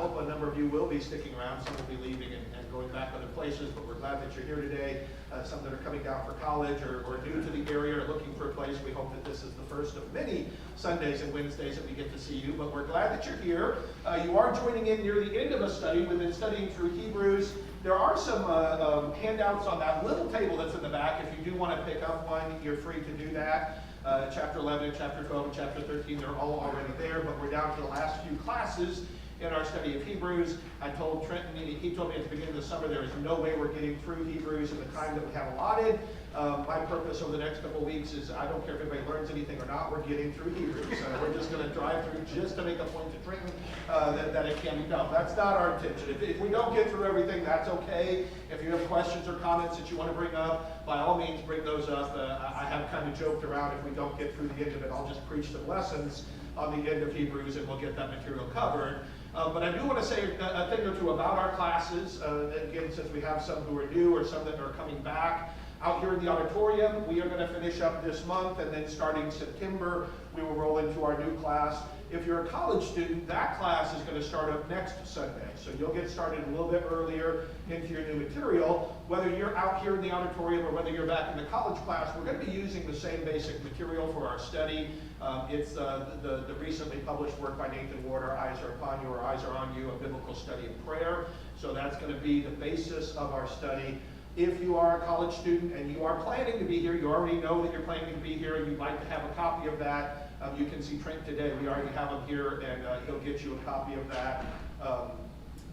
hope a number of you will be sticking around. Some will be leaving and going back other places, but we're glad that you're here today. Some that are coming down for college or new to the area or looking for a place. We hope that this is the first of many Sundays and Wednesdays that we get to see you, but we're glad that you're here. You are joining in near the end of a study. We've been studying through Hebrews. There are some handouts on that little table that's in the back. If you do want to pick up one, you're free to do that. Chapter 11, chapter 12, and chapter 13, they're all already there, but we're down to the last few classes in our study of Hebrews. I told Trenton, he told me at the beginning of the summer, there is no way we're getting through Hebrews in the time that we have allotted. My purpose over the next couple of weeks is I don't care if anybody learns anything or not, we're getting through Hebrews. We're just going to drive through just to make a point to Trenton that it can be done. That's not our intention. If we don't get through everything, that's okay. If you have questions or comments that you want to bring up, by all means bring those up. I have kind of joked around, if we don't get through the end of it, I'll just preach some lessons on the end of Hebrews and we'll get that material covered. But I do want to say a thing or two about our classes. Again, since we have some who are new or some that are coming back. Out here in the auditorium, we are going to finish up this month, and then starting September, we will roll into our new class. If you're a college student, that class is going to start up next Sunday. So you'll get started a little bit earlier into your new material. Whether you're out here in the auditorium or whether you're back in the college class, we're going to be using the same basic material for our study. It's the recently published work by Nathan Ward, Our Eyes Are Upon You, Our Eyes Are On You, A Biblical Study of Prayer. So that's going to be the basis of our study. If you are a college student and you are planning to be here, you already know that you're planning to be here and you'd like to have a copy of that, you can see Trent today. We already have him here, and he'll get you a copy of that.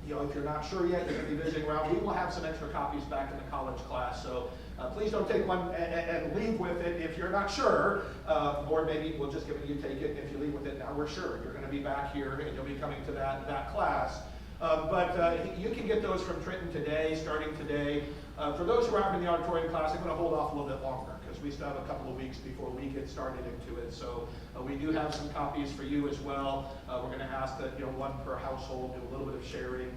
If you're not sure yet, you're going to be visiting around. We will have some extra copies back in the college class, so please don't take one and leave with it if you're not sure, or maybe we'll just give it to you, take it, and if you leave with it, now we're sure. You're going to be back here, and you'll be coming to that class. But you can get those from Trenton today, starting today. For those who are out in the auditorium class, I'm going to hold off a little bit longer because we still have a couple of weeks before we get started into it. So we do have some copies for you as well. We're going to ask that one per household, do a little bit of sharing.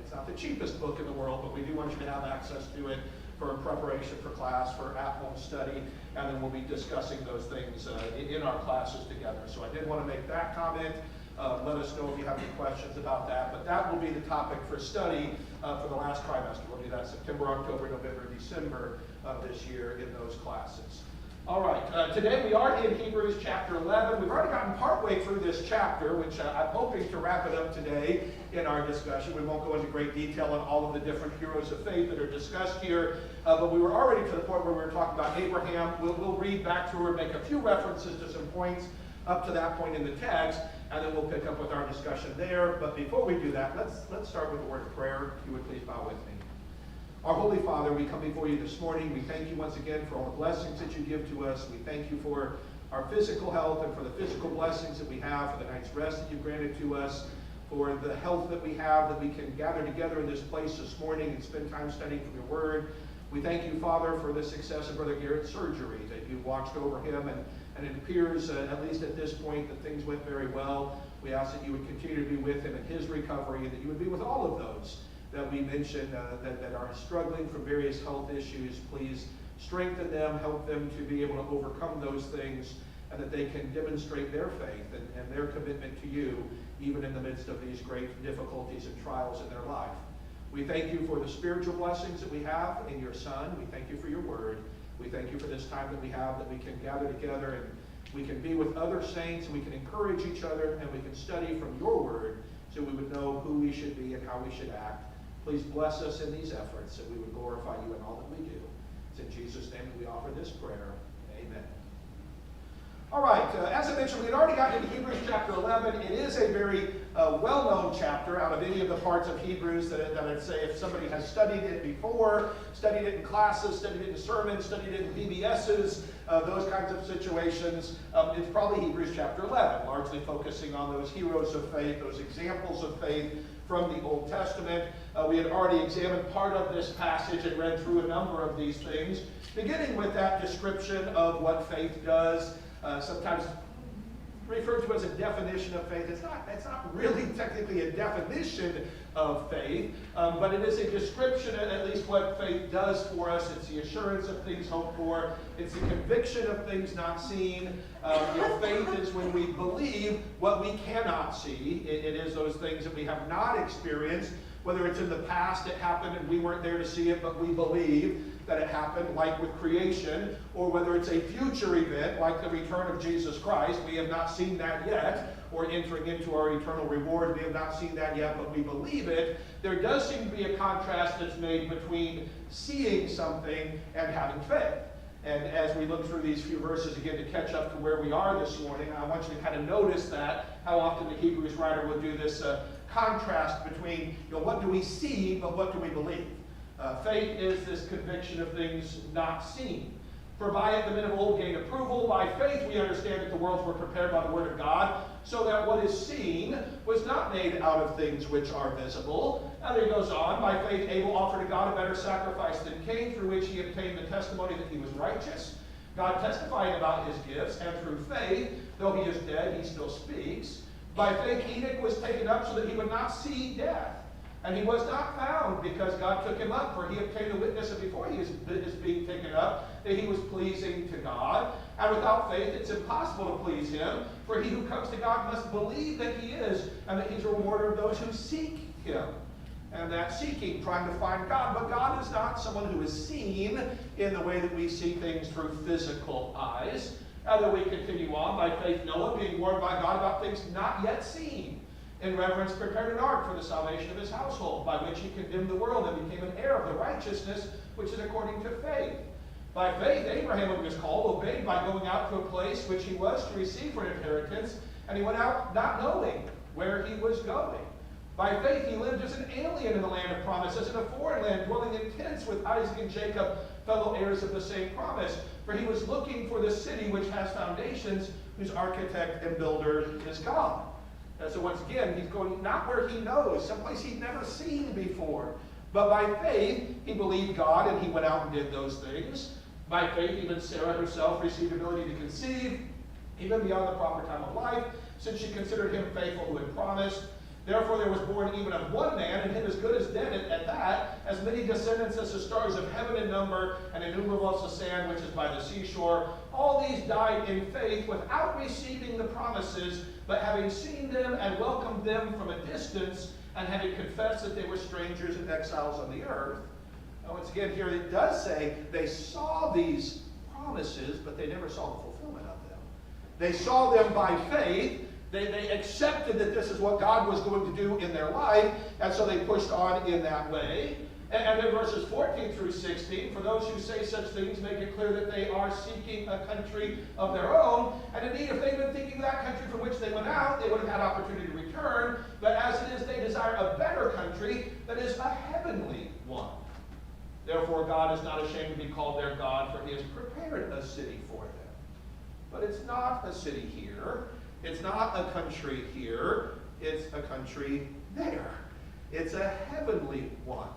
It's not the cheapest book in the world, but we do want you to have access to it for preparation for class, for at-home study, and then we'll be discussing those things in our classes together. So I did want to make that comment. Let us know if you have any questions about that. But that will be the topic for study for the last trimester. We'll do that September, October, November, December of this year in those classes. All right, today we are in Hebrews chapter 11. We've already gotten partway through this chapter, which I'm hoping to wrap it up today in our discussion. We won't go into great detail on all of the different heroes of faith that are discussed here, but we were already to the point where we were talking about Abraham. We'll read back through and make a few references to some points up to that point in the text, and then we'll pick up with our discussion there. But before we do that, let's start with a word of prayer. If you would please bow with me. Our Holy Father, we come before you this morning. We thank you once again for all the blessings that you give to us. We thank you for our physical health and for the physical blessings that we have, for the night's rest that you've granted to us, for the health that we have, that we can gather together in this place this morning and spend time studying from your word. We thank you, Father, for the success of Brother Garrett's surgery, that you watched over him, and it appears, at least at this point, that things went very well. We ask that you would continue to be with him in his recovery, and that you would be with all of those that we mentioned that are struggling from various health issues. Please strengthen them, help them to be able to overcome those things, and that they can demonstrate their faith and their commitment to you, even in the midst of these great difficulties and trials in their life. We thank you for the spiritual blessings that we have in your Son. We thank you for your word. We thank you for this time that we have, that we can gather together and we can be with other saints, and we can encourage each other, and we can study from your word so we would know who we should be and how we should act. Please bless us in these efforts, that we would glorify you in all that we do. It's in Jesus' name that we offer this prayer. Amen. All right, as I mentioned, we had already gotten into Hebrews chapter 11. It is a very well-known chapter out of any of the parts of Hebrews that I'd say if somebody has studied it before, studied it in classes, studied it in sermons, studied it in VBSs, those kinds of situations, it's probably Hebrews chapter 11, largely focusing on those heroes of faith, those examples of faith from the Old Testament. We had already examined part of this passage and read through a number of these things, beginning with that description of what faith does. Sometimes referred to as a definition of faith. It's not really technically a definition of faith, but it is a description of at least what faith does for us. It's the assurance of things hoped for. It's the conviction of things not seen. Faith is when we believe what we cannot see. It is those things that we have not experienced, whether it's in the past it happened and we weren't there to see it, but we believe that it happened, like with creation, or whether it's a future event, like the return of Jesus Christ. We have not seen that yet, or entering into our eternal reward. We have not seen that yet, but we believe it. There does seem to be a contrast that's made between seeing something and having faith. And as we look through these few verses again to catch up to where we are this morning, I want you to kind of notice that, how often the Hebrews writer will do this contrast between, what do we see, but what do we believe? Faith is this conviction of things not seen. For by it the men of old gained approval. By faith we understand that the worlds were prepared by the word of God, so that what is seen was not made out of things which are visible. And he goes on, by faith Abel offered to God a better sacrifice than Cain, through which he obtained the testimony that he was righteous, God testifying about his gifts, and through faith, though he is dead, he still speaks. By faith Enoch was taken up so that he would not see death. And he was not found, because God took him up, for he obtained a witness that before he is being taken up, that he was pleasing to God. And without faith it's impossible to please him, for he who comes to God must believe that he is, and that he's a rewarder of those who seek him. And that seeking, trying to find God. But God is not someone who is seen in the way that we see things through physical eyes. And then we continue on, by faith Noah, being warned by God about things not yet seen, in reverence prepared an ark for the salvation of his household, by which he condemned the world and became an heir of the righteousness which is according to faith. By faith Abraham, when he was called, obeyed by going out to a place which he was to receive for an inheritance, and he went out not knowing where he was going. By faith he lived as an alien in the land of promises, in a foreign land, dwelling in tents with Isaac and Jacob, fellow heirs of the same promise. For he was looking for the city which has foundations, whose architect and builder is God. And so once again, he's going not where he knows, someplace he'd never seen before. But by faith, he believed God, and he went out and did those things. By faith, even Sarah herself received ability to conceive, even beyond the proper time of life, since she considered him faithful who had promised. Therefore there was born even of one man, and him as good as dead at that, as many descendants as the stars of heaven in number, and innumerable as the sand which is by the seashore. All these died in faith, without receiving the promises, but having seen them and welcomed them from a distance, and having confessed that they were strangers and exiles on the earth. Now once again, here it does say they saw these promises, but they never saw the fulfillment of them. They saw them by faith. They accepted that this is what God was going to do in their life, and so they pushed on in that way. And then verses 14 through 16, for those who say such things make it clear that they are seeking a country of their own. And indeed, if they'd been thinking of that country from which they went out, they would have had opportunity to return. But as it is, they desire a better country, that is a heavenly one. Therefore, God is not ashamed to be called their God, for he has prepared a city for them. But it's not a city here. It's not a country here. It's a country there. It's a heavenly one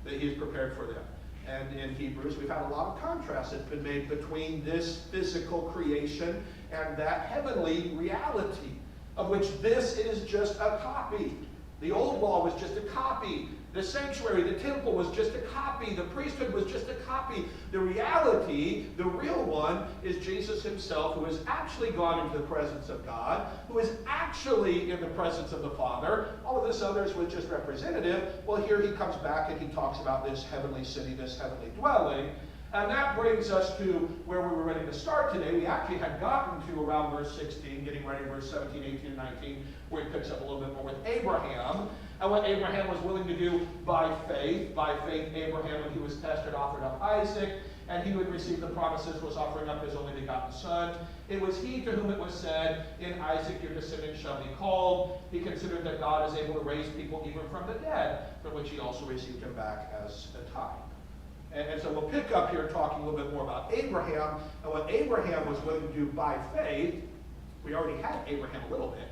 that he has prepared for them. And in Hebrews, we've had a lot of contrast that's been made between this physical creation and that heavenly reality, of which this is just a copy. The old law was just a copy. The sanctuary, the temple was just a copy. The priesthood was just a copy. The reality, the real one, is Jesus himself, who has actually gone into the presence of God, who is actually in the presence of the Father. All of this others was just representative. Well, here he comes back and he talks about this heavenly city, this heavenly dwelling. And that brings us to where we were ready to start today. We actually had gotten to around verse 16, getting ready to verse 17, 18, and 19, where he picks up a little bit more with Abraham. And what Abraham was willing to do by faith Abraham, when he was tested, offered up Isaac, and he who had received the promises was offering up his only begotten son. It was he to whom it was said, in Isaac your descendants shall be called. He considered that God is able to raise people even from the dead, from which he also received him back as a type. And so we'll pick up here talking a little bit more about Abraham and what Abraham was willing to do by faith. We already had Abraham a little bit.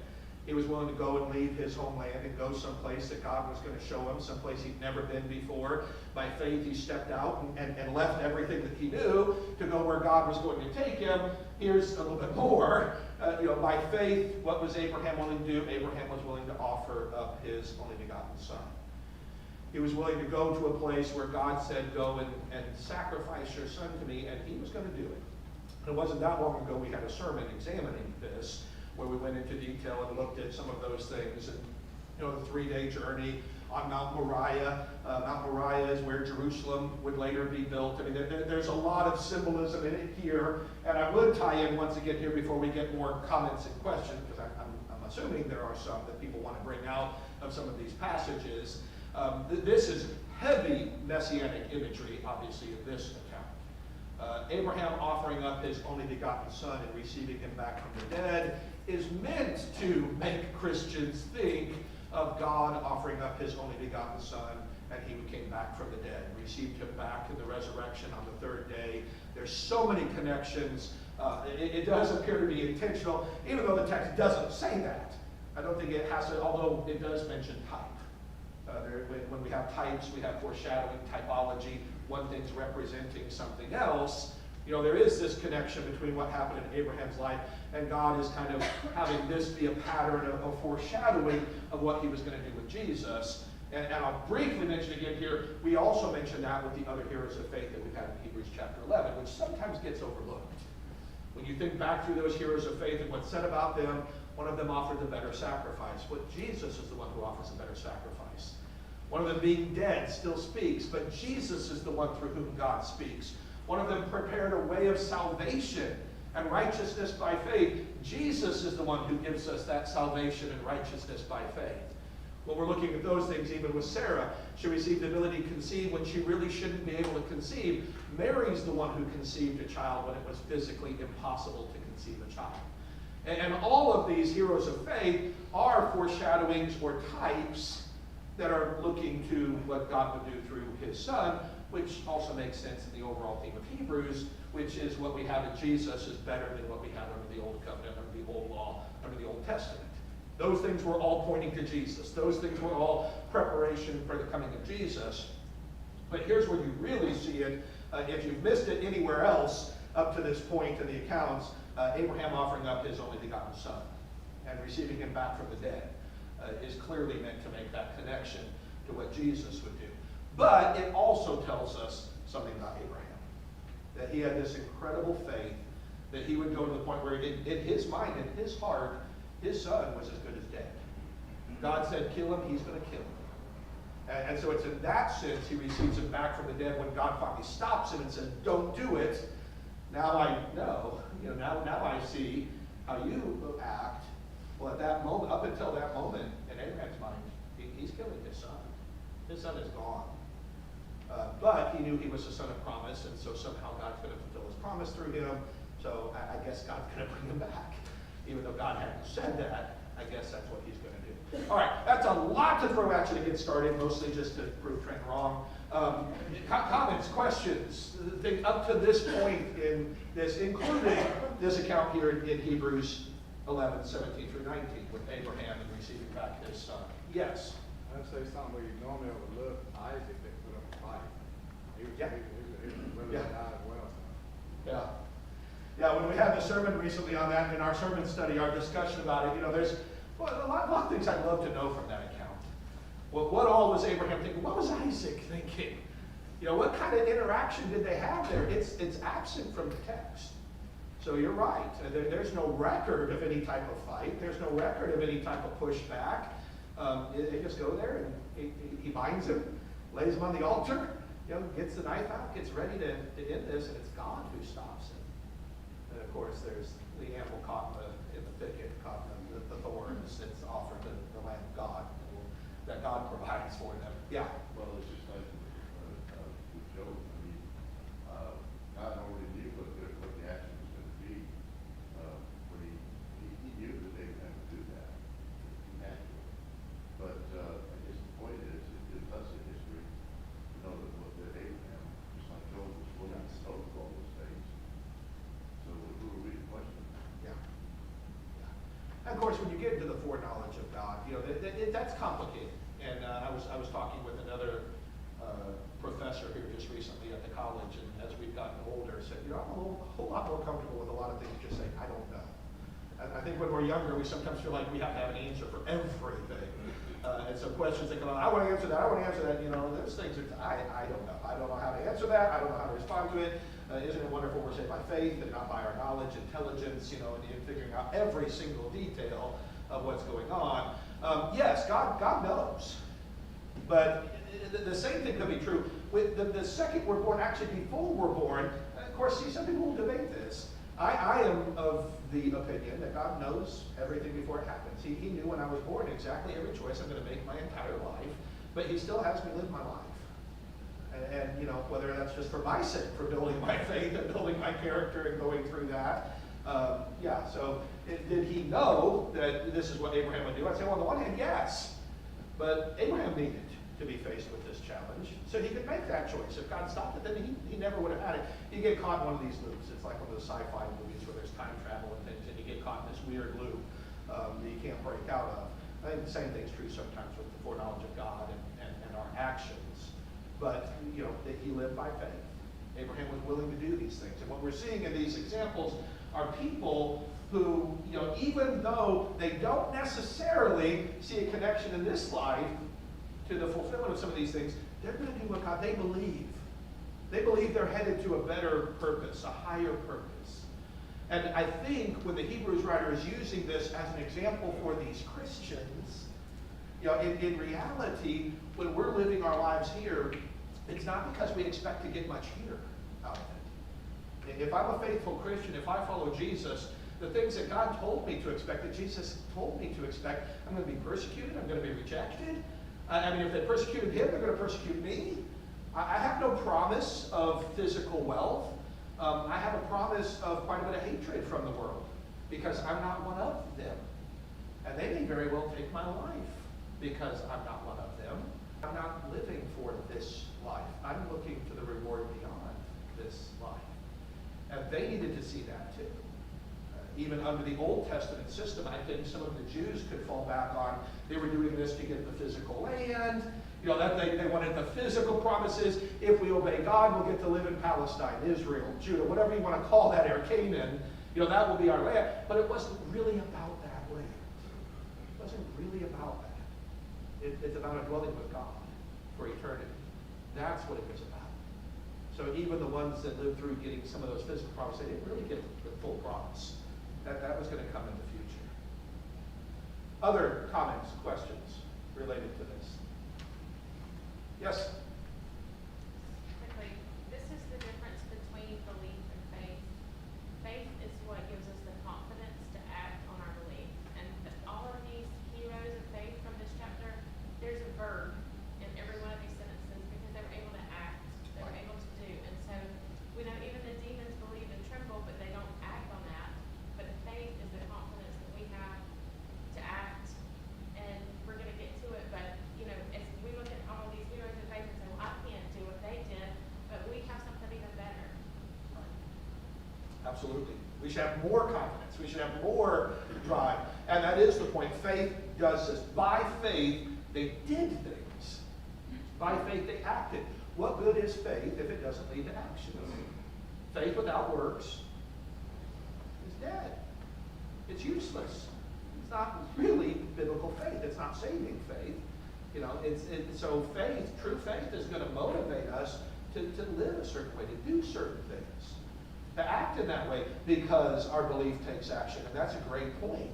He was willing to go and leave his homeland and go someplace that God was going to show him, someplace he'd never been before. By faith, he stepped out and left everything that he knew to go where God was going to take him. Here's a little bit more. By faith, what was Abraham willing to do? Abraham was willing to offer up his only begotten son. He was willing to go to a place where God said, go and sacrifice your son to me, and he was going to do it. It wasn't that long ago we had a sermon examining this, where we went into detail and looked at some of those things. And the 3-day journey on Mount Moriah. Mount Moriah is where Jerusalem would later be built. I mean, there's a lot of symbolism in it here. And I would tie in once again here before we get more comments and questions, because I'm assuming there are some that people want to bring out of some of these passages. This is heavy messianic imagery, obviously, in this account. Abraham offering up his only begotten son and receiving him back from the dead is meant to make Christians think of God offering up his only begotten son, and he came back from the dead, received him back in the resurrection on the 3rd day. There's so many connections. It does appear to be intentional, even though the text doesn't say that. I don't think it has to, although it does mention type. When we have types, we have foreshadowing, typology. One thing's representing something else. There is this connection between what happened in Abraham's life, and God is kind of having this be a pattern of foreshadowing of what he was going to do with Jesus. And I'll briefly mention again here, we also mentioned that with the other heroes of faith that we've had in Hebrews chapter 11, which sometimes gets overlooked. When you think back through those heroes of faith and what's said about them, one of them offered the better sacrifice. But Jesus is the one who offers a better sacrifice. One of them being dead still speaks, but Jesus is the one through whom God speaks. One of them prepared a way of salvation and righteousness by faith. Jesus is the one who gives us that salvation and righteousness by faith. When we're looking at those things, even with Sarah, she received the ability to conceive when she really shouldn't be able to conceive. Mary's the one who conceived a child when it was physically impossible to conceive a child. And all of these heroes of faith are foreshadowings or types that are looking to what God would do through his son, which also makes sense in the overall theme of Hebrews, which is what we have in Jesus is better than what we had under the Old Covenant, under the Old Law, under the Old Testament. Those things were all pointing to Jesus. Those things were all preparation for the coming of Jesus. But here's where you really see it. If you've missed it anywhere else up to this point in the accounts, Abraham offering up his only begotten son and receiving him back from the dead is clearly meant to make that connection to what Jesus would do. But it also tells us something about Abraham, that he had this incredible faith that he would go to the point where in his mind, in his heart, his son was as good as dead. God said, kill him, he's going to kill him. And so it's in that sense he receives him back from the dead when God finally stops him and says, don't do it. Now I know, now I see how you act. Well, at that moment, up until that moment, in Abraham's mind, he's killing his son. His son is gone. But he knew he was the son of promise, and so somehow God's going to fulfill his promise through him. So I guess God's going to bring him back. Even though God hadn't said that, I guess that's what he's going to do. All right, that's a lot to throw at you to get started, mostly just to prove Trent wrong. Comments, questions, up to this point in this, including this account here in Hebrews 11, 17 through 19, with Abraham and receiving back his son. Yes? I'd say something where you normally overlook Isaac that put up a fight. He was willing to die as well. Yeah. Yeah, when we had the sermon recently on that, in our sermon study, our discussion about it, there's a lot of things I'd love to know from that account. Well, what all was Abraham thinking? What was Isaac thinking? What kind of interaction did they have there? It's absent from the text. So you're right. There's no record of any type of fight. There's no record of any type of pushback. They just go there and he binds him, lays him on the altar, gets the knife out, gets ready to end this, and it's God who stops him. And of course, there's the animal caught in the thicket, caught in the thorns. It's offered to the Lamb of God that God provides for them. Yeah. Well, it's just like with Job. I mean, God already knew what the action was going to be when he knew that they had to do that naturally. But I guess the point is, it gives us a history to know that Abraham, just like Job, was willing to go through all those things. So who are we to question? Yeah. And of course, when you get into the foreknowledge of God. That's complicated. And I was talking with another professor here just recently at the college, and as we've gotten older, said, I'm a whole lot more comfortable with a lot of things just saying, I don't know. And I think when we're younger, we sometimes feel like we have to have an answer for everything. And so questions that come on, I want to answer that, I want to answer that, those things are, I don't know. I don't know how to answer that, I don't know how to respond to it. Isn't it wonderful we're saved by faith and not by our knowledge, intelligence, and in figuring out every single detail of what's going on. Yes, God knows. But the same thing could be true with the second we're born, actually before we're born. Of course, see, some people will debate this. I am of the opinion that God knows everything before it happens. He knew when I was born exactly every choice I'm going to make my entire life, but he still has me live my life. And whether that's just for my sake, for building my faith and building my character and going through that. So did he know that this is what Abraham would do? I'd say, well, on the one hand, yes. But Abraham needed to be faced with this challenge so he could make that choice. If God stopped it, then he never would have had it. You get caught in one of these loops. It's like one of those sci-fi movies where there's time travel and things, and you get caught in this weird loop that you can't break out of. I think the same thing's true sometimes with the foreknowledge of God and our actions. But, that he lived by faith. Abraham was willing to do these things. And what we're seeing in these examples are people who, even though they don't necessarily see a connection in this life to the fulfillment of some of these things, they're going to do what God, they believe. They believe they're headed to a better purpose, a higher purpose. And I think when the Hebrews writer is using this as an example for these Christians, in reality, when we're living our lives here, it's not because we expect to get much here out of it. If I'm a faithful Christian, if I follow Jesus, the things that God told me to expect, that Jesus told me to expect, I'm going to be persecuted, I'm going to be rejected. If they persecuted him, they're going to persecute me. I have no promise of physical wealth. I have a promise of quite a bit of hatred from the world because I'm not one of them. And they may very well take my life because I'm not one of them. I'm not living for this life. I'm looking to the reward beyond this life. And they needed to see that too. Even under the Old Testament system, I think some of the Jews could fall back on, they were doing this to get the physical land. That they wanted the physical promises. If we obey God, we'll get to live in Palestine, Israel, Judah, whatever you want to call that, or Canaan. That will be our land. But it wasn't really about that land. It wasn't really about that. It's about a dwelling with God for eternity. That's what it was about. So even the ones that lived through getting some of those physical promises, they didn't really get the full promise. That was going to come in the future. Other comments, questions related to this? Yes? Quickly, this is the difference between belief and faith. Faith is what gives us the confidence to act on our belief. And all of these heroes of faith from this chapter, there's a verb in every one of these sentences because they were able to act, they were able to do. And so we know even the demons believe and tremble, but they don't act on that. But faith is the confidence that we have to act, and we're going to get to it. But, as we look at all of these heroes of faith and say, well, I can't do what they did, but we have something even better. Absolutely. We should have more confidence. We should have more drive. And that is the point. Faith does this. By faith, they did things. By faith, they acted. What good is faith if it doesn't lead to action? Faith without works is dead. It's useless. It's not really biblical faith. It's not saving faith. So faith, true faith, is going to motivate us to live a certain way, to do certain things, to act in that way, because our belief takes action. And that's a great point.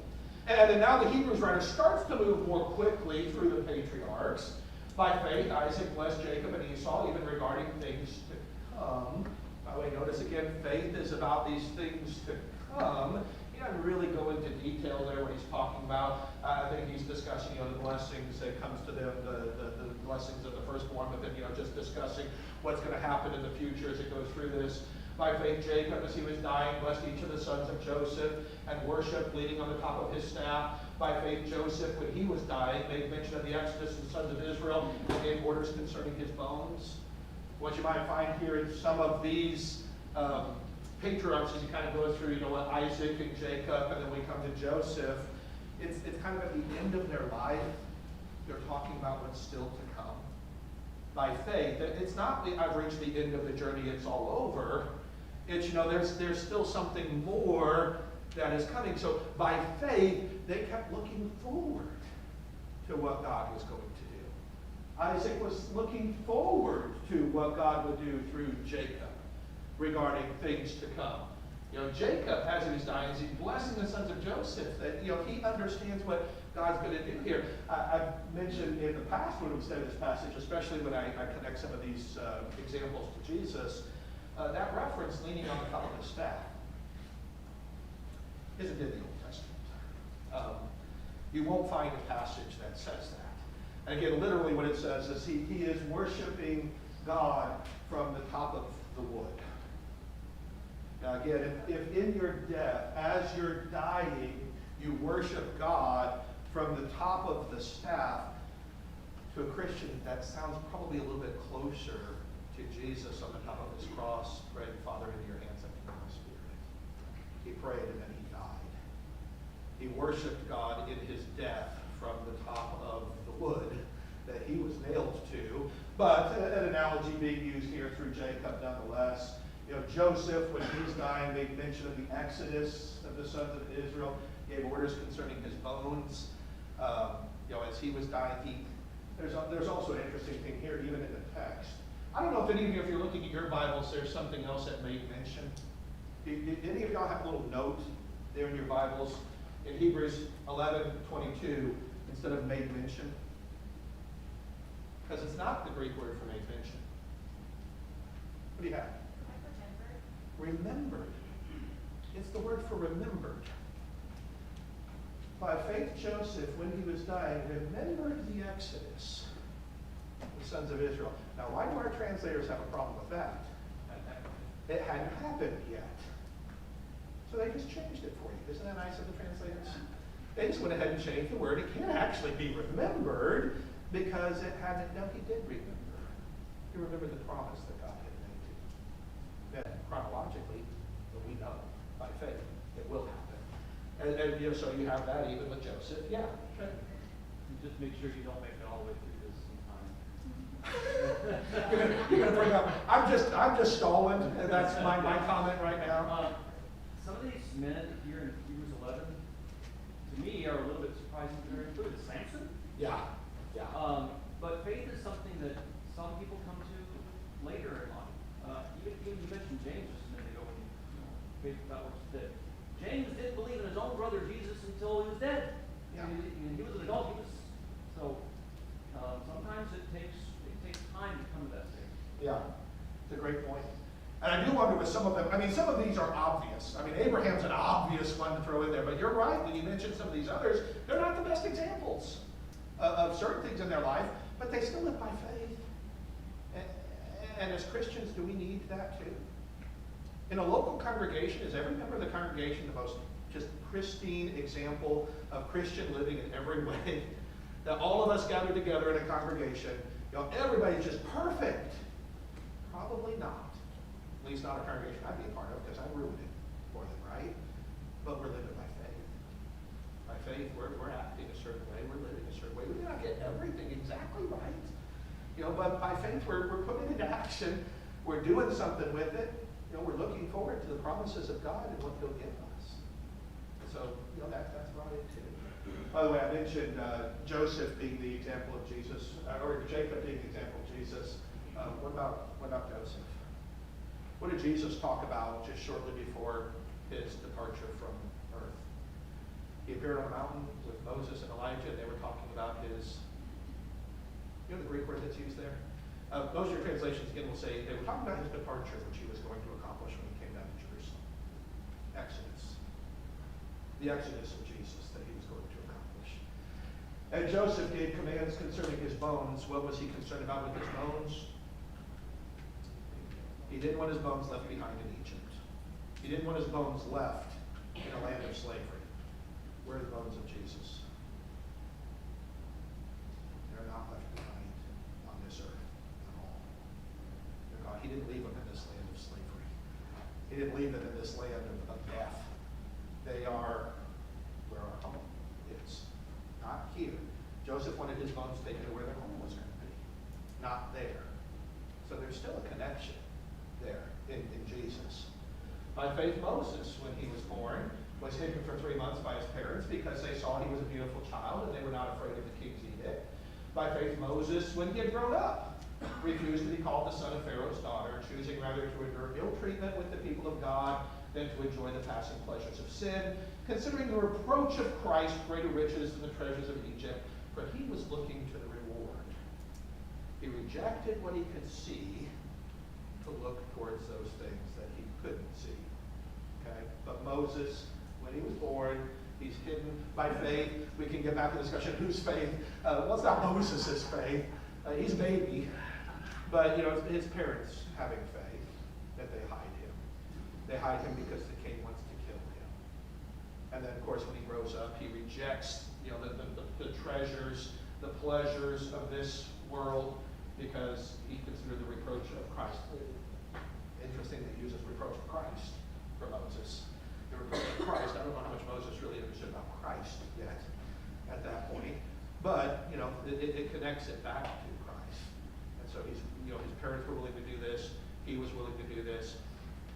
And then now the Hebrews writer starts to move more quickly through the patriarchs. By faith, Isaac blessed Jacob and Esau, even regarding things to come. By the way, notice again, faith is about these things to come. He doesn't really go into detail there when he's talking about. I think he's discussing, the blessings that comes to them, the blessings of the firstborn, but then, just discussing what's going to happen in the future as it goes through this. By faith, Jacob, as he was dying, blessed each of the sons of Joseph and worshiped, leaning on the top of his staff. By faith, Joseph, when he was dying, made mention of the Exodus and the sons of Israel and gave orders concerning his bones. What you might find here in some of these patriarchs, as you kind of go through, Isaac and Jacob, and then we come to Joseph, it's kind of at the end of their life. They're talking about what's still to come. By faith, it's not I've reached the end of the journey, it's all over. It's, there's still something more that is coming. So by faith, they kept looking forward to what God was going to do. Isaac was looking forward to what God would do through Jacob regarding things to come. Jacob, as he was dying, is blessing the sons of Joseph, that, he understands what God's going to do here. I've mentioned in the past when we studied this passage, especially when I connect some of these examples to Jesus, that reference, leaning on the top of the staff, isn't in the Old Testament. You won't find a passage that says that. And again, literally what it says is he is worshiping God from the top of the wood. Now again, if in your death, as you're dying, you worship God from the top of the staff, to a Christian, that sounds probably a little bit closer to Jesus on the top of his cross, praying, Father, into your hands I commit my spirit. He prayed and then he died. He worshiped God in his death from the top of the wood that he was nailed to. But an analogy being used here through Jacob nonetheless. Joseph, when he's dying, made mention of the exodus of the sons of Israel, gave orders concerning his bones. As he was dying, there's also an interesting thing here, even in the text. I don't know if any of you, if you're looking at your Bibles, there's something else that made mention. Did any of y'all have a little note there in your Bibles in Hebrews 11:22 instead of made mention? Because it's not the Greek word for made mention. What do you have? Remembered. It's the word for remembered. By faith, Joseph, when he was dying, remembered the Exodus, the sons of Israel. Now, why do our translators have a problem with that? It hadn't happened yet. So they just changed it for you. Isn't that nice of the translators? They just went ahead and changed the word. It can't actually be remembered because it hadn't. No, he did remember. He remembered the promise that God had made to him. Then chronologically, but we know by faith it will happen. And so you have that even with Joseph. Yeah. Okay. Just make sure you don't make it all the way through this sometime. You're gonna bring up. I'm just stalling, and that's my comment right now. Some of these men here in Hebrews 11, to me, are a little bit surprising that they're included. Samson. Yeah. But faith is something that some people come to later in life. Even you mentioned James just a minute ago when faith without works is dead. James didn't believe in his own brother Jesus until he was dead. Yeah. He was an adult. Sometimes it takes time to come to that stage. Yeah, it's a great point. And I do wonder with some of them, some of these are obvious. Abraham's an obvious one to throw in there, but you're right, when you mention some of these others, they're not the best examples of certain things in their life, but they still live by faith. And as Christians, do we need that too? In a local congregation, is every member of the congregation the most just pristine example of Christian living in every way? That all of us gather together in a congregation, everybody's just perfect? Probably not. At least not a congregation I'd be a part of, because I ruined it for them, right? But we're living by faith. By faith, we're acting a certain way, we're living a certain way. We may not get everything exactly right, but by faith, we're putting it into action. We're doing something with it. We're looking forward to the promises of God and what He'll give us. So, that's brought in too. By the way, I mentioned Joseph being the example of Jesus, or Jacob being the example of Jesus. What about Joseph? What did Jesus talk about just shortly before his departure from earth? He appeared on a mountain with Moses and Elijah, and they were talking about his, the Greek word that's used there? Most of your translations, again, will say they were talking about his departure, which he was going to accomplish when he came down to Jerusalem. Exodus. The Exodus of Jesus that he was going to accomplish. And Joseph gave commands concerning his bones. What was he concerned about with his bones? He didn't want his bones left behind in Egypt. He didn't want his bones left in a land of slavery. Where are the bones of Jesus? They're not left behind on this earth at all. He didn't leave them in this land of slavery. He didn't leave them in this land of death. They are where our home is. Joseph wanted his bones taken to where their home was going to be, not there. So there's still a connection there in Jesus. By faith, Moses, when he was born, was hidden for 3 months by his parents because they saw he was a beautiful child and they were not afraid of the king's edict. By faith, Moses, when he had grown up, refused to be called the son of Pharaoh's daughter, choosing rather to endure ill treatment with the people of God than to enjoy the passing pleasures of sin, considering the reproach of Christ greater riches than the treasures of Egypt, for he was looking to the reward. He rejected what he could see to look towards those things that he couldn't see. Okay? But Moses, when he was born, he's hidden by faith. We can get back to the discussion, whose faith? Well, it's not Moses' faith. He's a baby. But, his parents having faith that they hide him. They hide him because the king wants to kill him. And then, of course, when he grows up, he rejects, the treasures, the pleasures of this world because he considered the reproach of Christ. Interesting that he uses reproach of Christ for Moses. The reproach of Christ, I don't know how much Moses really understood about Christ yet at that point. But, it connects it back to Christ. And so his parents were willing to do this. He was willing to do this.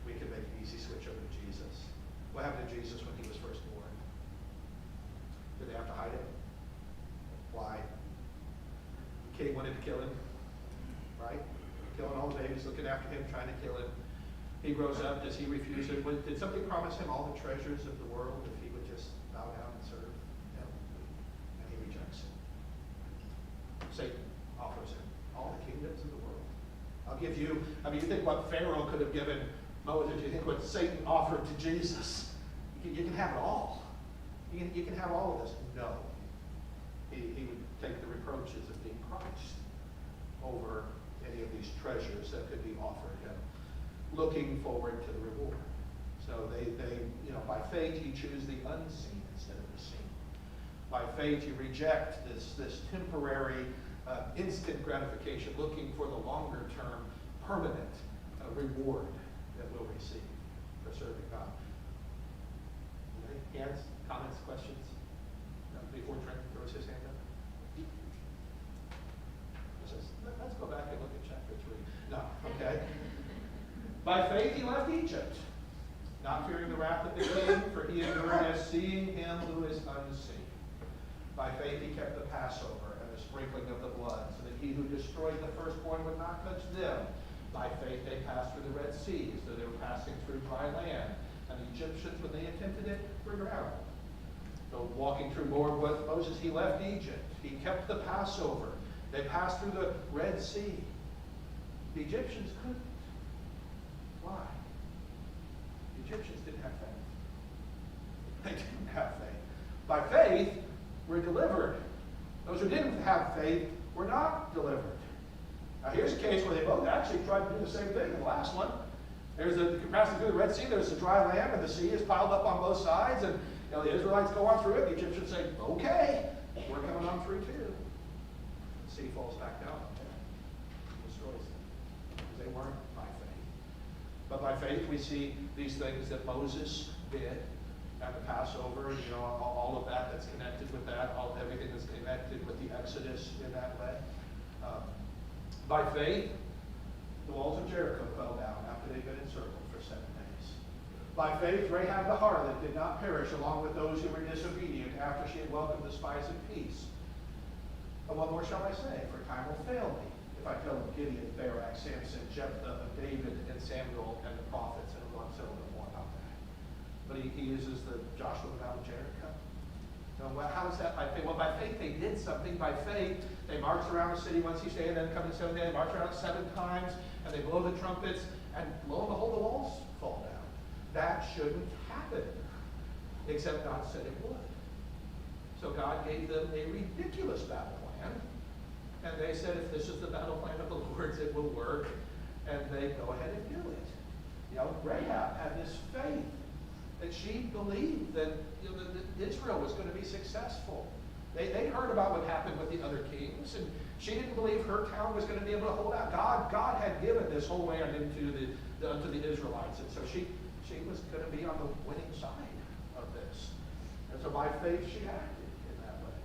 We can make an easy switch over to Jesus. What happened to Jesus when he was first born? Did they have to hide him? Why? The king wanted to kill him, right? Killing all the babies, looking after him, trying to kill him. He grows up. Does he refuse it? Did somebody promise him all the treasures of the world if he would just bow down and serve him? And he rejects it. Satan offers him all the kingdoms of the world. I'll give you, you think what Pharaoh could have given Moses, you think what Satan offered to Jesus. You can have it all. You can have all of this. No. He would take the reproaches of being Christ over any of these treasures that could be offered him, looking forward to the reward. So they by faith you choose the unseen instead of the seen. By faith you reject this temporary, instant gratification, looking for the longer term, permanent reward that we'll receive for serving God. Any hands, comments, questions? Before Trent throws his hand up. Let's go back and look at chapter 3. No, okay. By faith he left Egypt, not fearing the wrath of the king, for he endured as seeing him who is unseen. By faith he kept the Passover and the sprinkling of the blood, so that he who destroyed the firstborn would not touch them. By faith they passed through the Red Sea, as though they were passing through dry land. And the Egyptians, when they attempted it, were drowned. So walking through more with Moses, he left Egypt. He kept the Passover. They passed through the Red Sea. The Egyptians couldn't. Why? The Egyptians didn't have faith. They didn't have faith. By faith, we're delivered. Those who didn't have faith were not delivered. Now here's a case where they both actually tried to do the same thing in the last one. There's passing through the Red Sea, there's a dry land, and the sea is piled up on both sides, and the Israelites go on through it. The Egyptians say, okay, we're coming on through too. The sea falls back down on them, destroys them, because they weren't by faith. But by faith we see these things that Moses did at the Passover, all of that that's connected with that, everything that's connected with the Exodus in that way. By faith, the walls of Jericho fell down after they'd been encircled for 7 days. By faith, Rahab the harlot did not perish along with those who were disobedient after she had welcomed the spies of peace. And what more shall I say? For time will fail me if I tell of Gideon, Barak, Samson, Jephthah, of David, and Samuel, and the prophets, and we'll say a little bit more about that. But he uses the Joshua Battle of Jericho. How is that by faith? Well, by faith they did something. By faith, they marched around the city once each day, and then come the 7th day, they march around 7 times, and they blow the trumpets, and lo and behold, the walls fall down. That shouldn't happen, except God said it would. So God gave them a ridiculous battle plan, and they said, if this is the battle plan of the Lord's, it will work, and they go ahead and do it. Rahab had this faith that she believed that that Israel was going to be successful. They heard about what happened with the other kings, and she didn't believe her town was going to be able to hold out. God had given this whole land unto the Israelites, and so she was going to be on the winning side of this. And so by faith she acted in that way.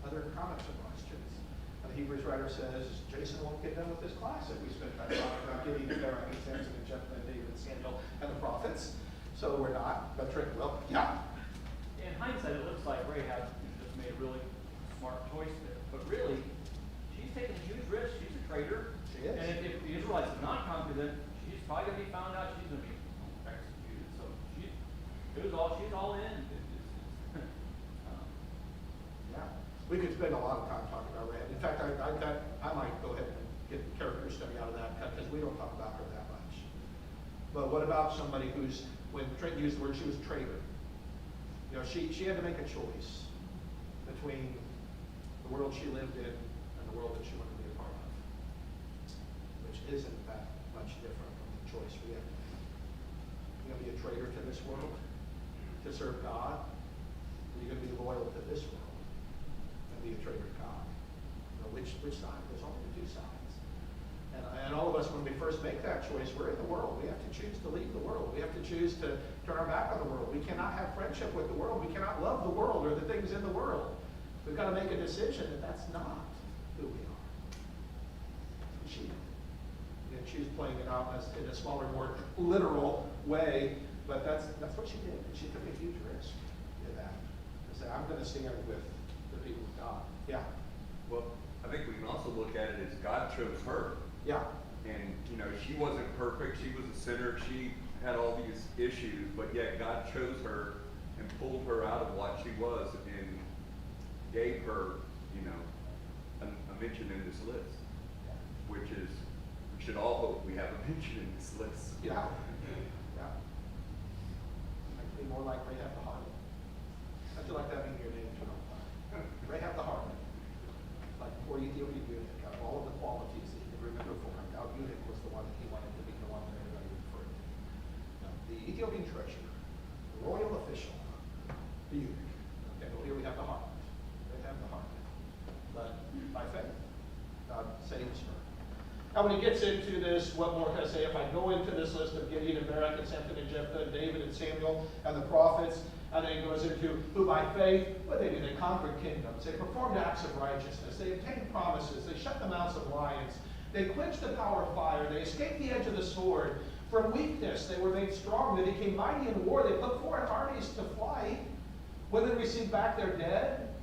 other comments or questions? And the Hebrews writer says, Jason won't get done with this class if we spend time talking about Gideon and Barak and Samson and Jephthah and David and Samuel and the prophets. So we're not, but Trent will. Yeah. In hindsight, it looks like Rahab just made a really smart choice there. But really, she's taking a huge risk. She's a traitor. She is. And if the Israelites have not conquered them, she's probably going to be found out. She's going to be executed. So she's all in. Yeah. We could spend a lot of time talking about Rahab. In fact, I might go ahead and get the character study out of that because we don't talk about her that much. But what about somebody who's, when Trent used the word, she was a traitor. You know, she had to make a choice between the world she lived in and the world that she wanted to be a part of, which isn't that much different from the choice we have to make. You're going to be a traitor to this world to serve God, or you're going to be loyal to this world and be a traitor to God. You know, which side? There's only the two sides. And all of us, when we first make that choice, we're in the world. We have to choose to leave the world. We have to choose to turn our back on the world. We cannot have friendship with the world. We cannot love the world or the things in the world. We've got to make a decision that that's not who we are. She did. And she's playing it out in a smaller, more literal way, but that's what she did. And she took a huge risk in that. To say, I'm going to stand with the people of God. Yeah. Well, I think we can also look at it as God chose her. Yeah. And, you know, she wasn't perfect. She was a sinner. She had all these issues, but yet God chose her and pulled her out of what she was and gave her, you know, a mention in this list, which is, we should all hope we have a mention in this list. Yeah. Yeah. I'd be more like Rahab the Harlot. How'd you like that being your name, too? Rahab the Harlot. Like poor Ethiopian eunuch, out of all of the qualities that you could remember for him, now eunuch was the one that he wanted to be the one that everybody referred to. Now, the Ethiopian treasurer, the royal official, the eunuch. Okay, well here we have the harlot. Rahab the harlot. But by faith, God saves her. Now when he gets into this, what more can I say? If I go into this list of Gideon and Barak and Samson and Jephthah and David and Samuel and the prophets, and then he goes into who by faith, what they do? They conquered kingdoms. They performed acts of righteousness. They obtained promises. They shut the mouths of lions. They quenched the power of fire. They escaped the edge of the sword. From weakness, they were made strong. They became mighty in war. They put foreign armies to flight. Women received back their dead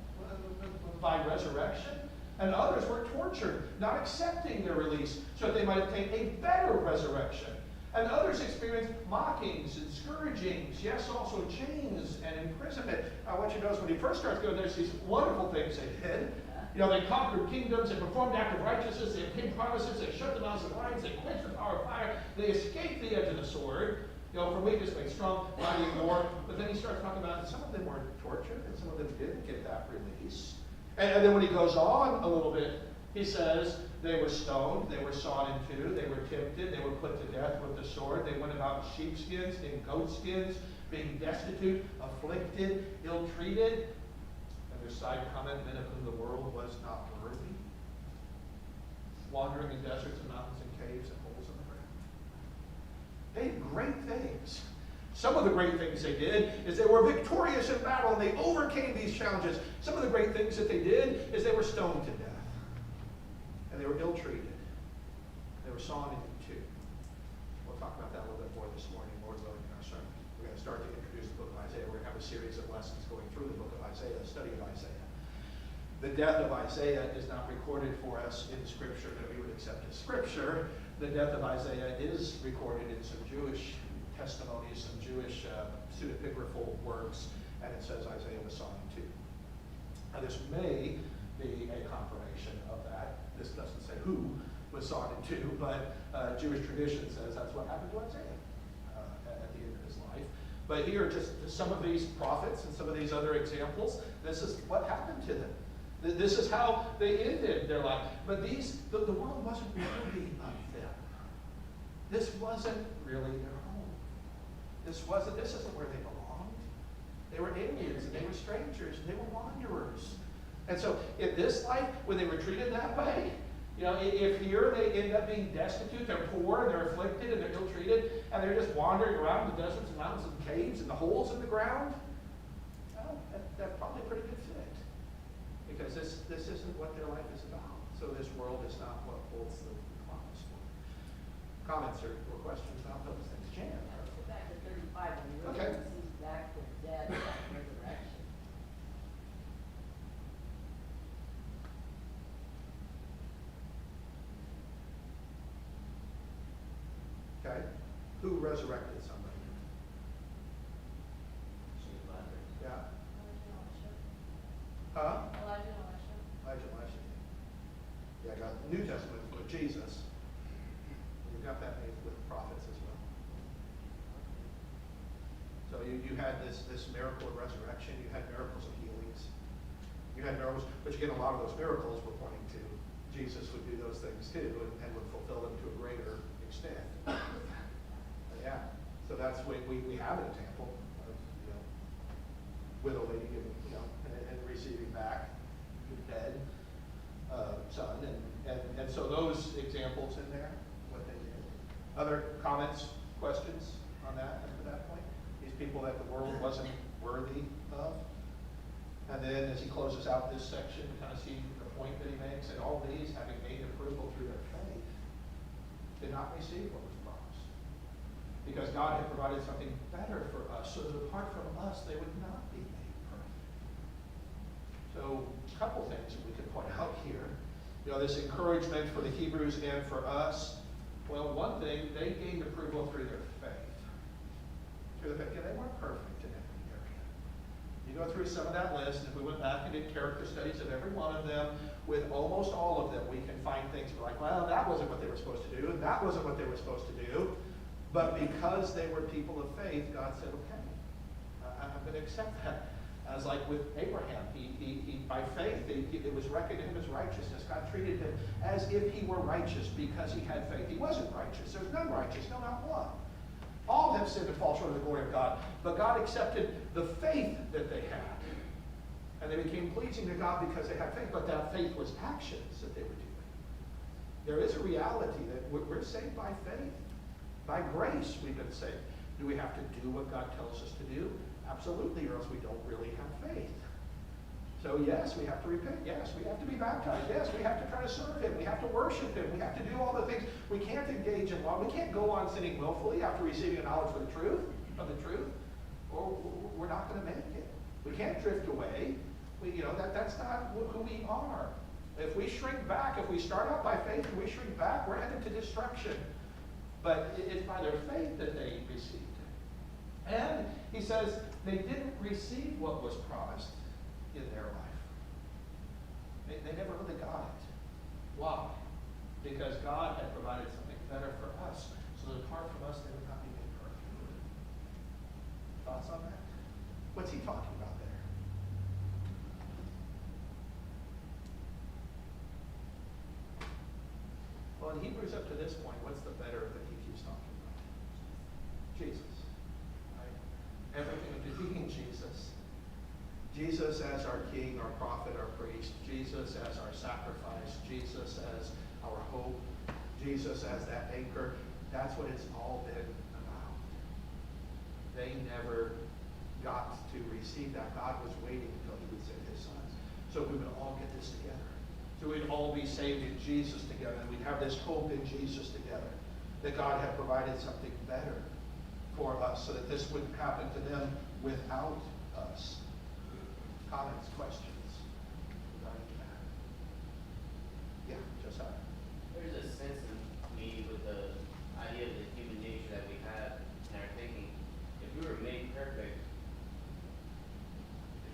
by resurrection. And others were tortured, not accepting their release, so that they might obtain a better resurrection. And others experienced mockings and scourgings, yes, also chains and imprisonment. I want you to notice when he first starts going, there's these wonderful things they did. You know, they conquered kingdoms, they performed acts of righteousness, they obtained promises, they shut the mouths of lions, they quenched the power of fire, they escaped the edge of the sword. You know, from weakness made strong, mighty in war. But then he starts talking about some of them were tortured and some of them didn't get that release. And then when he goes on a little bit, he says they were stoned, they were sawn in two, they were tempted, they were put to death with the sword, they went about in sheepskins, in goatskins, being destitute, afflicted, ill-treated. And their side comment, men of whom the world was not worthy, wandering in deserts and mountains and caves and holes in the ground. They did great things. Some of the great things they did is they were victorious in battle and they overcame these challenges. Some of the great things that they did is they were stoned to death. And they were ill-treated. They were sawn in two. We'll talk about that a little bit more this morning, Lord willing, in our sermon. We're going to start to introduce the book of Isaiah. We're going to have a series of lessons going through the book of Isaiah, a study of Isaiah. The death of Isaiah is not recorded for us in Scripture that we would accept as Scripture. The death of Isaiah is recorded in some Jewish testimonies, some Jewish pseudepigraphal works, and it says Isaiah was sawn in two. Now this may be a confirmation of that. This doesn't say who was sawn in two, but Jewish tradition says that's what happened to Isaiah at the end of his life. But here, just some of these prophets and some of these other examples, this is what happened to them. This is how they ended their life. But the world wasn't really of them. This wasn't really their home. This isn't where they belonged. They were aliens, and they were strangers, and they were wanderers. And so in this life, when they were treated that way, you know, if here they end up being destitute, they're poor, and they're afflicted, and they're ill-treated, and they're just wandering around the deserts and mountains and caves and the holes in the ground, well, that's probably a pretty good fit. because this isn't what their life is about. So this world is not what holds the promise for. Comments or questions about those things? Jan? Let's go back to 35, when he really Okay. sees back with death and resurrection. Okay. Who resurrected somebody? Yeah. Huh? Elijah. Yeah, I got New Testament with Jesus. You've got that with prophets as well. So you had this miracle of resurrection. You had miracles of healings. You had miracles, but again, a lot of those miracles were pointing to Jesus would do those things too, and would fulfill them to a greater extent. Yeah. So that's what we have an example of, widow lady giving, and receiving back the dead son, and so those examples in there, what they did. Other comments, questions on that up to that point? These people that the world wasn't worthy of. And then as he closes out this section, kind of see the point that he makes, and all these, having made approval through their faith, did not receive what was promised. Because God had provided something better for us, so that apart from us, they would not be made perfect. So, a couple things that we could point out here. This encouragement for the Hebrews and for us. Well, one thing, they gained approval through their faith. Through the faith. They weren't perfect in every area. You go through some of that list, and if we went back and did character studies of every one of them, with almost all of them, we can find things like, well, that wasn't what they were supposed to do, and that wasn't what they were supposed to do. But because they were people of faith, God said, okay, I'm going to accept that. As like with Abraham, he by faith, it was reckoned to him as righteousness. God treated him as if he were righteous because he had faith. He wasn't righteous. There's none righteous, no, not one. All have sinned and fall short of the glory of God. But God accepted the faith that they had. And they became pleasing to God because they had faith. But that faith was actions that they were doing. There is a reality that we're saved by faith. By grace we've been saved. Do we have to do what God tells us to do? Absolutely, or else we don't really have faith. So yes, we have to repent. Yes, we have to be baptized. Yes, we have to try to serve Him. We have to worship Him. We have to do all the things. We can't engage in law. We can't go on sinning willfully after receiving a knowledge of the truth, or we're not going to make it. We can't drift away. That's not who we are. If we shrink back, if we start out by faith and we shrink back, we're headed to destruction. But it's by their faith that they received it. And he says they didn't receive what was promised in their life. They never really got it. Why? Because God had provided something better for us, so that apart from us, they would not be made perfect. Thoughts on that? What's he talking about there? Well, in Hebrews up to this point, what's the better that he keeps talking about? Jesus. Right? Everything of being Jesus. Jesus as our King, our prophet, our priest. Jesus as our sacrifice. Jesus as our hope. Jesus as that anchor. That's what it's all been about. They never got to receive that. God was waiting until He would send His Son. So we would all get this together. So we'd all be saved in Jesus together. And we'd have this hope in Jesus together. That God had provided something better for us so that this wouldn't happen to them without us. Comments, questions regarding that? Yeah, Josiah. There's a sense in me with the idea of the human nature that we have in our thinking. If we were made perfect,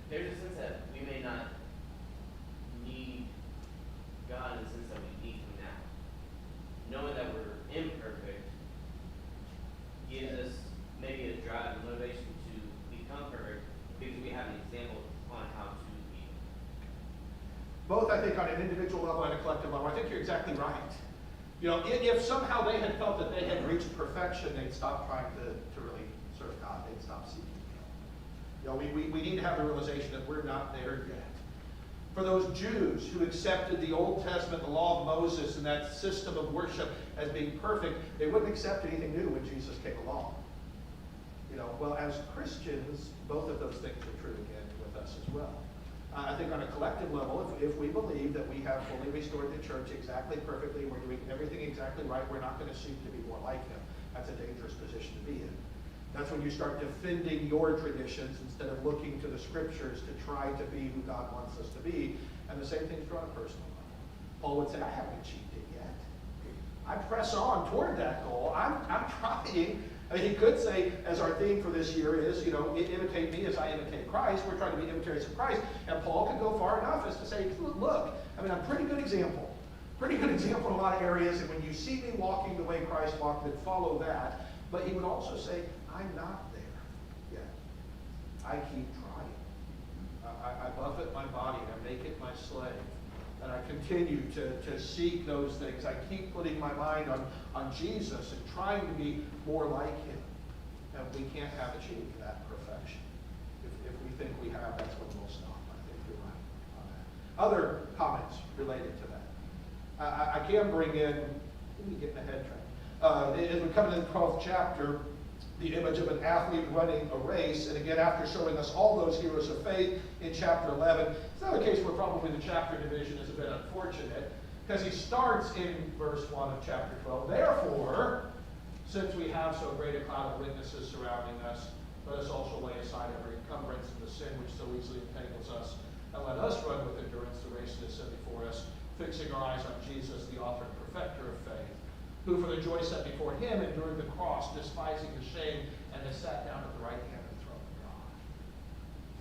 there's a sense that we may not need God in the sense that we need Him now. Knowing that we're imperfect gives us maybe a drive and motivation to become perfect because we have an example on how to be. Both, I think, on an individual level and a collective level. I think you're exactly right. If somehow they had felt that they had reached perfection, they'd stop trying to really serve God. They'd stop seeking Him. We need to have the realization that we're not there yet. For those Jews who accepted the Old Testament, the law of Moses, and that system of worship as being perfect, they wouldn't accept anything new when Jesus came along. Well, as Christians, both of those things are true again with us as well. I think on a collective level, if we believe that we have fully restored the church exactly perfectly, we're doing everything exactly right, we're not going to seek to be more like him. That's a dangerous position to be in. That's when you start defending your traditions instead of looking to the scriptures to try to be who God wants us to be. And the same thing's true on a personal level. Paul would say, I haven't achieved it yet. I press on toward that goal. I'm trying. I mean, he could say, as our theme for this year is, imitate me as I imitate Christ. We're trying to be imitators of Christ. And Paul could go far enough as to say, look, I mean, I'm a pretty good example. Pretty good example in a lot of areas. And when you see me walking the way Christ walked, then follow that. But he would also say, I'm not there yet. I keep trying. I buffet my body and I make it my slave. And I continue to seek those things. I keep putting my mind on Jesus and trying to be more like him. And we can't have achieved that perfection. If we think we have, that's when we'll stop. I think you're right on that. Other comments related to that. I can bring in, let me get in the head track. As we come into the 12th chapter, the image of an athlete running a race. And again, after showing us all those heroes of faith in chapter 11, it's another case where probably the chapter division is a bit unfortunate, because he starts in verse 1 of chapter 12. Therefore, since we have so great a cloud of witnesses surrounding us, let us also lay aside every encumbrance and the sin which so easily entangles us, and let us run with endurance the race that is set before us, fixing our eyes on Jesus, the author and perfecter of faith, who for the joy set before him endured the cross, despising the shame, and has sat down at the right hand of the throne of God.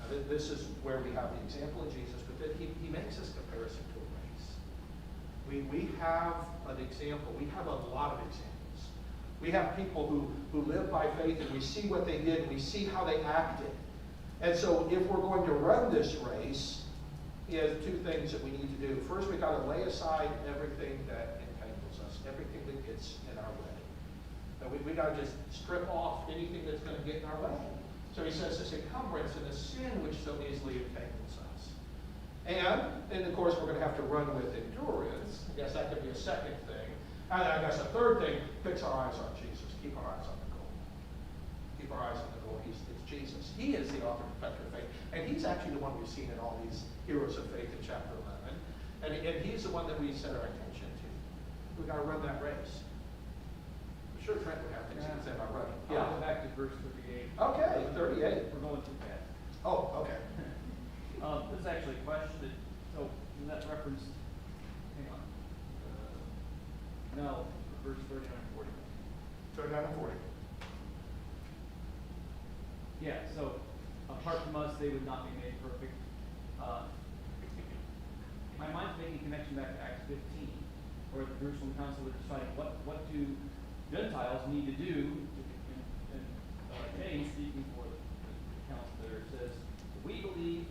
Now, this is where we have the example of Jesus, but then he makes this comparison to a race. We have an example. We have a lot of examples. We have people who live by faith, and we see what they did, and we see how they acted. And so if we're going to run this race, he has two things that we need to do. First, we've got to lay aside everything that entangles us, everything that gets in our way. Now, we got to just strip off anything that's going to get in our way. So he says this encumbrance and the sin which so easily entangles us. And of course, we're going to have to run with endurance. I guess that could be a second thing. And I guess a third thing, fix our eyes on Jesus. Keep our eyes on the goal. Keep our eyes on the goal. It's Jesus. He is the author and perfecter of faith. And he's actually the one we've seen in all these heroes of faith in chapter 11. And he's the one that we set our attention to. We've got to run that race. I'm sure Trent would have things he can say about running. I'll go back to verse 38. Okay, 38. We're going too fast. Oh, okay. This is actually a question so in that reference, hang on. No, verse 39 and 40. 39 and 40. Yeah, so apart from us, they would not be made perfect. My mind's making a connection back to Acts 15, where the Jerusalem Council was deciding what do Gentiles need to do. And James, speaking for the council there, says, we believe,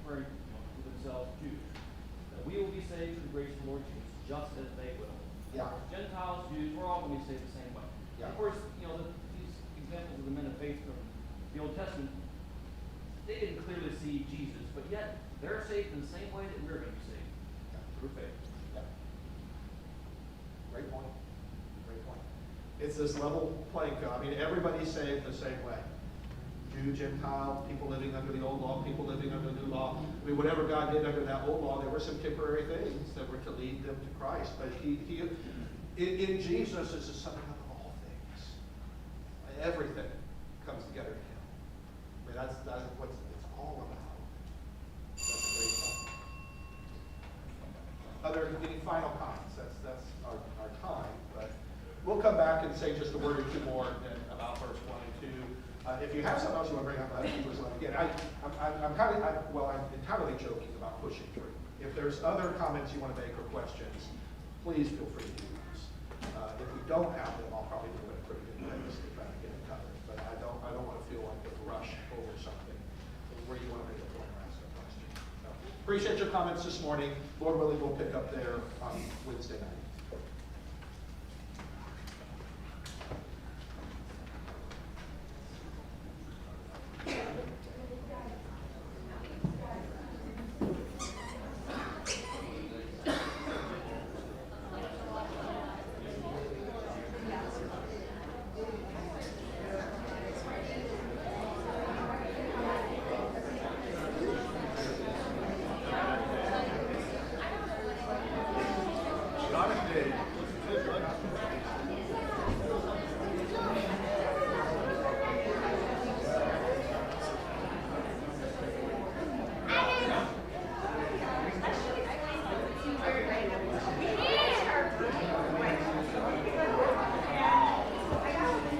referring to themselves, Jews, that we will be saved through the grace of the Lord Jesus, just as they will. Yeah. Gentiles, Jews, we're all going to be saved the same way. Yeah. Of course, these examples of the men of faith from the Old Testament, they didn't clearly see Jesus, but yet they're saved in the same way that we're going to be saved, through faith. Yeah. Great point. Great point. It's this level playing field. I mean, everybody's saved the same way. Jew, Gentile, people living under the old law, people living under the new law. I mean, whatever God did under that old law, there were some temporary things that were to lead them to Christ. But in Jesus, it's a summing up of all things. Everything comes together in him. I mean, that's what it's all about. That's a great point. Any final comments? That's our time. But we'll come back and say just a word or two more about verse 1 and 2. If you have something else you want to bring up, please let me get. I'm entirely joking about pushing through. If there's other comments you want to make or questions, please feel free to do those. If we don't have them, I'll probably do it at a pretty good pace to try to get it covered. But I don't want to feel like a rush over something where you want to make a point or ask a question. So, appreciate your comments this morning. Lord willing, we'll pick up there on Wednesday night.